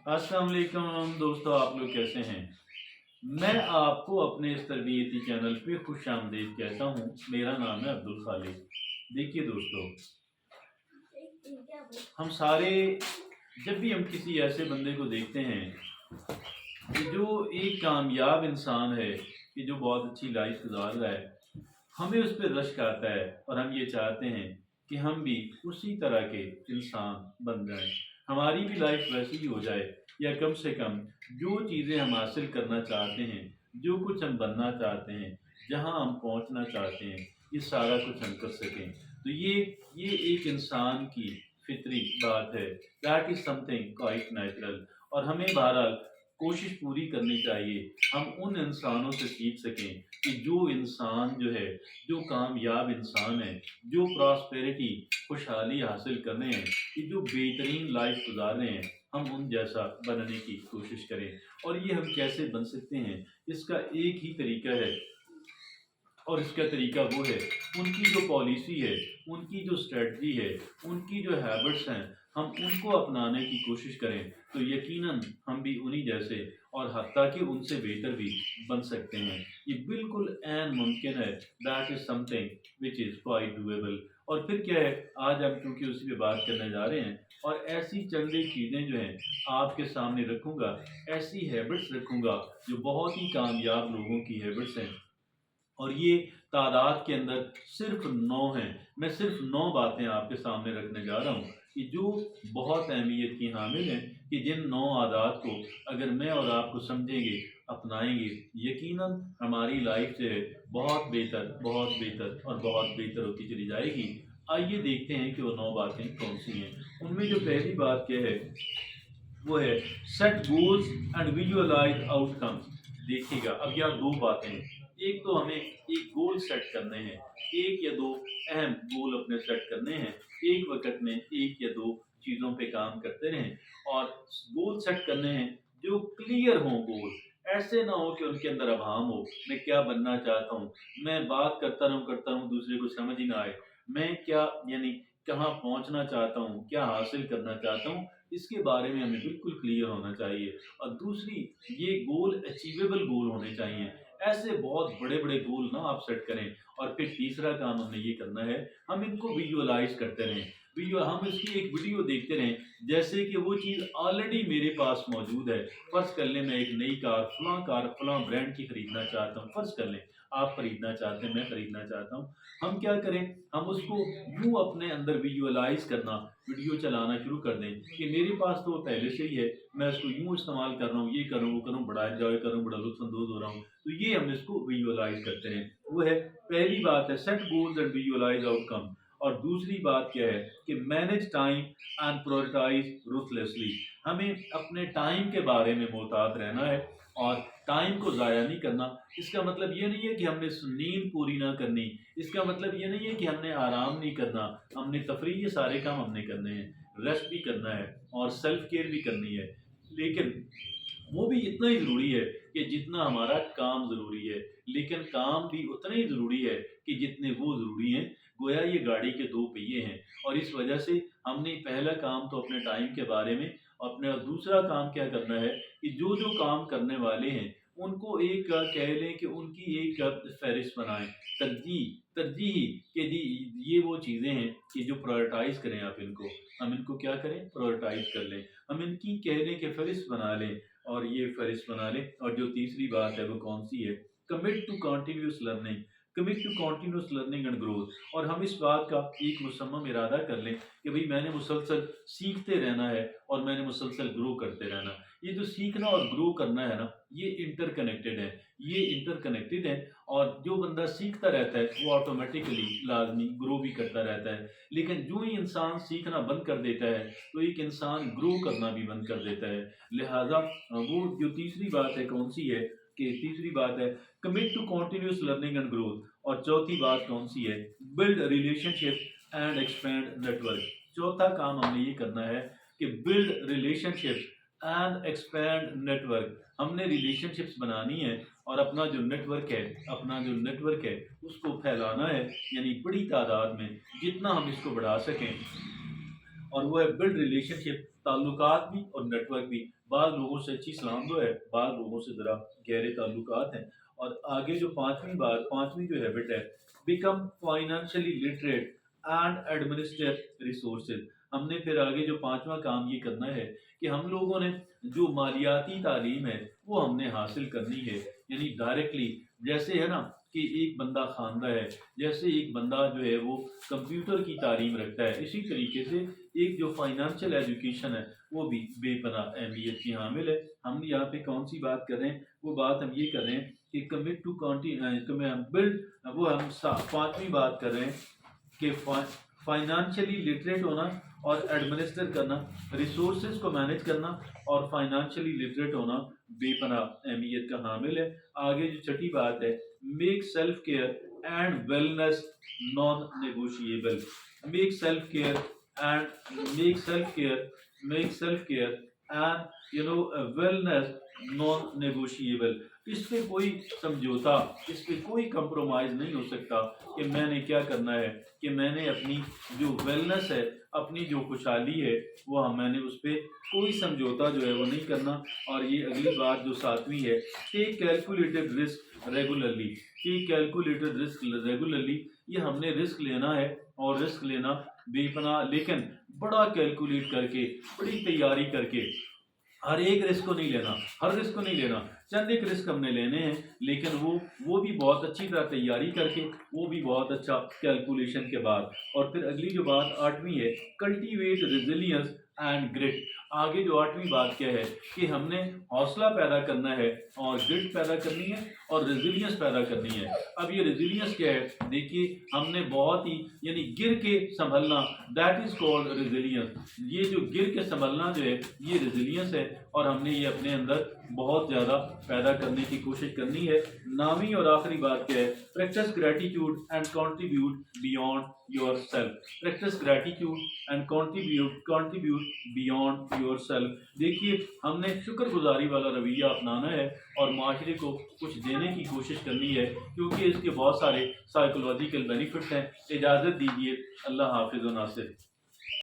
अस्सलाम वालेकुम दोस्तों, आप लोग कैसे हैं? मैं आपको अपने इस तरबियती चैनल पे खुश आमदीद कहता हूँ। मेरा नाम है अब्दुल खालिक। देखिए दोस्तों, हम सारे जब भी हम किसी ऐसे बंदे को देखते हैं कि जो एक कामयाब इंसान है, कि जो बहुत अच्छी लाइफ गुजार रहा है, हमें उस पर रश्क आता है और हम ये चाहते हैं कि हम भी उसी तरह के इंसान बन जाएं। हमारी भी लाइफ वैसी ही हो जाए, या कम से कम जो चीज़ें हम हासिल करना चाहते हैं, जो कुछ हम बनना चाहते हैं, जहां हम पहुंचना चाहते हैं, ये सारा कुछ हम कर सकें। तो ये एक इंसान की फितरी बात है। That is something quite natural. और हमें बहरहाल कोशिश पूरी करनी चाहिए हम उन इंसानों से सीख सकें कि जो इंसान जो है, जो कामयाब इंसान है, जो प्रॉस्पेरिटी खुशहाली हासिल कर रहे हैं, कि जो बेहतरीन लाइफ गुजार रहे हैं, हम उन जैसा बनने की कोशिश करें। और ये हम कैसे बन सकते हैं, इसका एक ही तरीका है, और इसका तरीका वो है, उनकी जो पॉलिसी है, उनकी जो स्ट्रेटजी है, उनकी जो हैबिट्स हैं, हम उनको अपनाने की कोशिश करें तो यकीनन हम भी उन्हीं जैसे और हत्ता कि उनसे बेहतर भी बन सकते हैं। ये बिल्कुल ऐन मुमकिन है। That is something which is quite doable. और फिर क्या है, आज हम क्योंकि उसी पे बात करने जा रहे हैं, और ऐसी चंद एक चीज़ें जो हैं आपके सामने रखूँगा, ऐसी हैबिट्स रखूँगा जो बहुत ही कामयाब लोगों की हैबिट्स हैं। और ये तादाद के अंदर सिर्फ 9 हैं। मैं सिर्फ 9 बातें आपके सामने रखने जा रहा हूँ कि जो बहुत अहमियत की हामिल हैं, कि जिन 9 आदात को अगर मैं और आप को समझेंगे, अपनाएंगे, यकीनन हमारी लाइफ जो है बहुत बेहतर और बहुत बेहतर होती चली जाएगी। आइए देखते हैं कि वो 9 बातें कौन सी हैं। उनमें जो पहली बात क्या है, वो है set goals and visualise outcomes. देखिएगा, अब यहाँ दो बातें हैं। एक तो हमें एक गोल सेट करने हैं, एक या दो अहम गोल अपने सेट करने हैं। एक वक्त में एक या दो चीज़ों पे काम करते रहें, और गोल सेट करने हैं जो क्लियर हों गोल। ऐसे ना हो कि उनके अंदर अभाम हो, मैं क्या बनना चाहता हूँ, मैं बात करता रहूँ दूसरे को समझ ही ना आए, मैं क्या यानी कहाँ पहुँचना चाहता हूँ, क्या हासिल करना चाहता हूँ, इसके बारे में हमें बिल्कुल क्लियर होना चाहिए। और दूसरी, ये गोल अचीवेबल गोल होने चाहिए। ऐसे बहुत बड़े-बड़े गोल ना आप सेट करें। और फिर तीसरा काम हमने ये करना है, हम इनको विजुअलाइज़ करते रहें। हम इसकी एक वीडियो देखते रहें, जैसे कि वो चीज़ ऑलरेडी मेरे पास मौजूद है। फ़र्ज़ कर लें मैं एक नई कार फलाँ ब्रांड की खरीदना चाहता हूँ। फ़र्ज़ कर लें आप खरीदना चाहते हैं, मैं खरीदना चाहता हूँ। हम क्या करें, हम उसको यूँ अपने अंदर विजुअलाइज़ करना, वीडियो चलाना शुरू कर दें कि मेरे पास तो पहले से ही है, मैं उसको यूँ इस्तेमाल कर रहा हूँ, ये कर रहा हूँ, वो कर रहा हूँ, बड़ा एन्जॉय कर रहा हूँ, बड़ा लुत्फ़-अंदोज़ हो रहा हूँ। तो ये हम इसको विजुअलाइज़ करते हैं। वो है पहली बात है, set goals and visualise outcome. और दूसरी बात क्या है कि manage time and prioritise ruthlessly. हमें अपने टाइम के बारे में मोहतात रहना है, और टाइम को ज़ाया नहीं करना। इसका मतलब ये नहीं है कि हमने नींद पूरी ना करनी, इसका मतलब ये नहीं है कि हमने आराम नहीं करना, हमने तफरीह, ये सारे काम हमने करने हैं, रेस्ट भी करना है और सेल्फ केयर भी करनी है। लेकिन वो भी इतना ही ज़रूरी है कि जितना हमारा काम ज़रूरी है, लेकिन काम भी उतना ही ज़रूरी है कि जितने वो ज़रूरी हैं। गोया ये गाड़ी के 2 पहिए हैं, और इस वजह से हमने पहला काम तो अपने टाइम के बारे में, अपना दूसरा काम क्या करना है कि जो-जो काम करने वाले हैं, उनको एक कह लें कि उनकी एक फ़हरिस्त बनाएँ। तरजीह कि जी ये वो चीज़ें हैं कि जो प्रायोरिटाइज़ करें आप इनको। हम इनको क्या करें, प्रायोरिटाइज़ कर लें। हम इनकी कह लें कि फ़हरिस्त बना लें, और ये फ़हरिस्त बना लें। और जो तीसरी बात है वो कौन-सी है, commit to continuous learning. Commit to continuous learning and growth. और हम इस बात का एक मुसम्मम इरादा कर लें कि भई मैंने मुसलसल सीखते रहना है, और मैंने मुसलसल ग्रो करते रहना। ये जो सीखना और ग्रो करना है ना, ये इंटरकनेक्टेड है, ये इंटरकनेक्टेड है। और जो बंदा सीखता रहता है वो ऑटोमेटिकली लाज़मी ग्रो भी करता रहता है। लेकिन जो ही इंसान सीखना बंद कर देता है, तो एक इंसान ग्रो करना भी बंद कर देता है। लिहाज़ा वो जो तीसरी बात है कौन-सी है, कि तीसरी बात है commit to continuous learning and growth. और चौथी बात कौन-सी है, build relationship and expand network. चौथा काम हमने ये करना है कि build relationship and expand network. हमने रिलेशनशिप्स बनानी है, और अपना जो नेटवर्क है उसको फैलाना है, यानी बड़ी तादाद में जितना हम इसको बढ़ा सकें। और वो है बिल्ड रिलेशनशिप تعلقات بھی اور نیٹ ورک بھی. بعض لوگوں سے اچھی سلام دو ہے، بعض لوگوں سے ذرا گہرے تعلقات ہیں. اور آگے جو پانچویں جو ہیبٹ ہے، become financially literate and administer resources. ہم نے پھر آگے جو پانچواں کام یہ کرنا ہے کہ ہم لوگوں نے جو مالیاتی تعلیم ہے وہ ہم نے حاصل کرنی ہے. یعنی ڈائریکٹلی جیسے ہے نا کہ ایک بندہ خواندہ ہے، جیسے ایک بندہ جو ہے وہ کمپیوٹر کی تعلیم رکھتا ہے، اسی طریقے سے ایک جو فائنانشیل ایجوکیشن ہے وہ بھی بے پناہ اہمیت کی حامل ہے. ہم یہاں پہ کون سی بات کر رہے ہیں؟ وہ بات ہم یہ کر رہے ہیں کہ کمٹ ٹو بلڈ. وہ ہم پانچویں بات کر رہے ہیں کہ فائنانشلی لٹریٹ ہونا اور ایڈمنسٹر کرنا، ریسورسز کو مینیج کرنا اور فائنانشلی لٹریٹ ہونا بے پناہ اہمیت کا حامل ہے. آگے جو چھٹی بات ہے، make self care and wellness non negotiable. Make self care and make self care and wellness non negotiable. اس پہ کوئی سمجھوتا، اس پہ کوئی کمپرومائز نہیں ہو سکتا کہ میں نے کیا کرنا ہے کہ میں نے اپنی جو ویلنس ہے، اپنی جو خوشحالی ہے وہ میں نے اس پہ کوئی سمجھوتا جو ہے وہ نہیں کرنا. اور یہ اگلی بات جو ساتویں ہے، ٹیک کیلکولیٹڈ رسک ریگولرلی. ٹیک کیلکولیٹڈ رسک ریگولرلی. یہ ہم نے رسک لینا ہے اور رسک لینا بے پناہ، لیکن بڑا کیلکولیٹ کر کے، بڑی تیاری کر کے. ہر ایک رسک کو نہیں لینا، ہر رسک کو نہیں لینا، چند ایک رسک ہم نے لینے ہیں، لیکن وہ بھی بہت اچھی طرح تیاری کر کے، وہ بھی بہت اچھا کیلکولیشن کے بعد. اور پھر اگلی جو بات آٹھویں ہے، کلٹیویٹ ریزیلینس اینڈ گرٹ. آگے جو آٹھویں بات کیا ہے کہ ہم نے حوصلہ پیدا کرنا ہے اور گرٹ پیدا کرنی ہے اور ریزیلینس پیدا کرنی ہے. اب یہ ریزیلینس کیا ہے؟ دیکھیے ہم نے بہت ہی یعنی گر کے سنبھلنا، دیٹ از کالڈ ریزیلینس. یہ جو گر کے سنبھلنا جو ہے یہ ریزیلینس ہے، اور ہم نے یہ اپنے اندر بہت زیادہ پیدا کرنے کی کوشش کرنی ہے. نویں اور آخری بات کیا ہے؟ Practice gratitude and contribute beyond your self. Practice gratitude and contribute beyond your self. دیکھیے ہم نے شکر گزاری والا رویہ اپنانا ہے اور معاشرے کو کچھ دینے کی کوشش کرنی ہے، کیونکہ اس کے بہت سارے سائیکولوجیکل بینیفٹس ہیں. اجازت دیجیے، اللہ حافظ و ناصر.